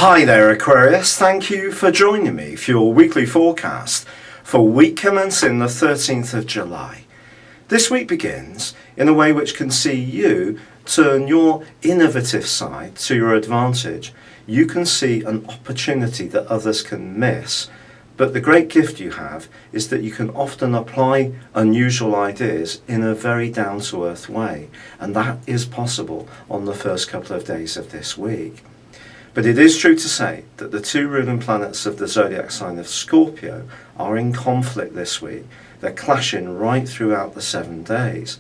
Hi there Aquarius, thank you for joining me for your weekly forecast for week commencing the 13th of July. This week begins in a way which can see you turn your innovative side to your advantage. You can see an opportunity that others can miss, but the great gift you have is that you can often apply unusual ideas in a very down-to-earth way, and that is possible on the first couple of days of this week. But it is true to say that the two ruling planets of the zodiac sign of Scorpio are in conflict this week. They're clashing right throughout the 7 days.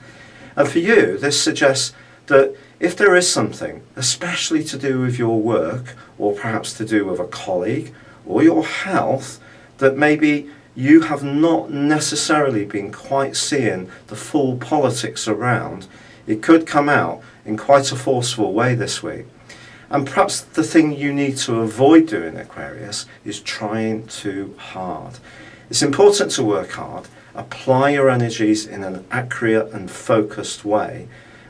And for you, this suggests that if there is something, especially to do with your work, or perhaps to do with a colleague, or your health, that maybe you have not necessarily been quite seeing the full politics around, it could come out in quite a forceful way this week. And perhaps the thing you need to avoid doing, Aquarius, is trying too hard. It's important to work hard, apply your energies in an accurate and focused way,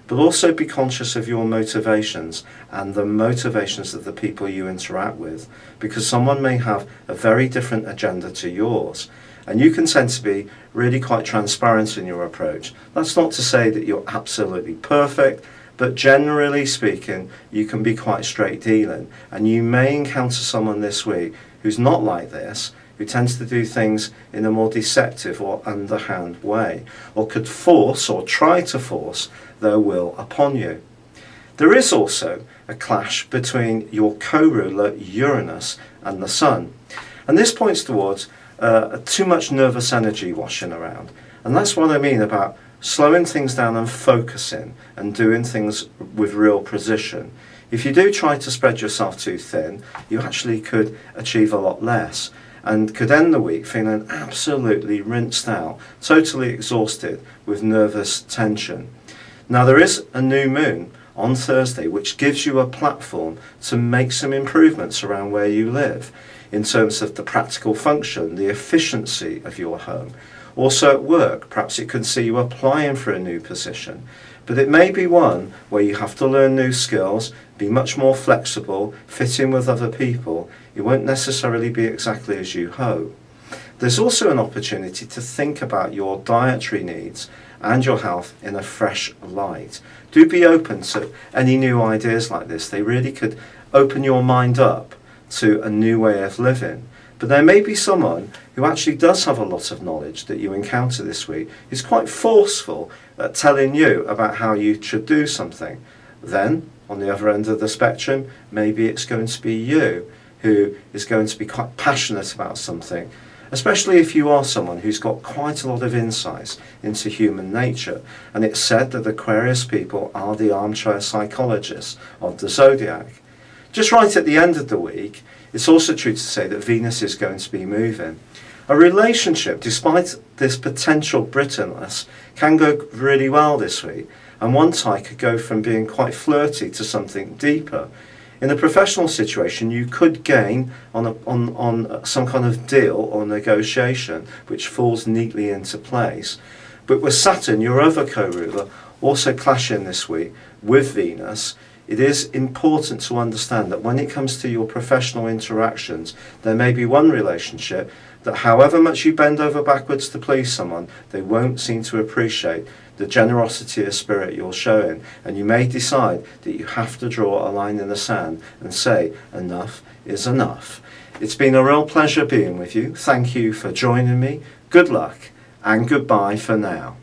but also be conscious of your motivations and the motivations of the people you interact with, because someone may have a very different agenda to yours. And you can tend to be really quite transparent in your approach. That's not to say that you're absolutely perfect, but generally speaking, you can be quite straight dealing. And you may encounter someone this week who's not like this, who tends to do things in a more deceptive or underhand way, or could force or try to force their will upon you. There is also a clash between your co-ruler Uranus and the Sun. And this points towards too much nervous energy washing around. And that's what I mean about slowing things down and focusing and doing things with real precision. If you do try to spread yourself too thin, you actually could achieve a lot less and could end the week feeling absolutely rinsed out, totally exhausted with nervous tension. Now there is a new moon on Thursday which gives you a platform to make some improvements around where you live in terms of the practical function, the efficiency of your home. Also at work, perhaps it could see you applying for a new position, but it may be one where you have to learn new skills, be much more flexible, fit in with other people. It won't necessarily be exactly as you hope. There's also an opportunity to think about your dietary needs and your health in a fresh light. Do be open to any new ideas like this. They really could open your mind up to a new way of living. But there may be someone who actually does have a lot of knowledge that you encounter this week, who's quite forceful at telling you about how you should do something. Then, on the other end of the spectrum, maybe it's going to be you who is going to be quite passionate about something, especially if you are someone who's got quite a lot of insights into human nature. And it's said that Aquarius people are the armchair psychologists of the zodiac. Just right at the end of the week, it's also true to say that Venus is going to be moving. A relationship, despite this potential brittleness, can go really well this week, and one tie could go from being quite flirty to something deeper. In a professional situation, you could gain on some kind of deal or negotiation which falls neatly into place. But with Saturn, your other co-ruler, also clashing this week with Venus, it is important to understand that when it comes to your professional interactions, there may be one relationship that however much you bend over backwards to please someone, they won't seem to appreciate the generosity of spirit you're showing. And you may decide that you have to draw a line in the sand and say, enough is enough. It's been a real pleasure being with you. Thank you for joining me. Good luck and goodbye for now.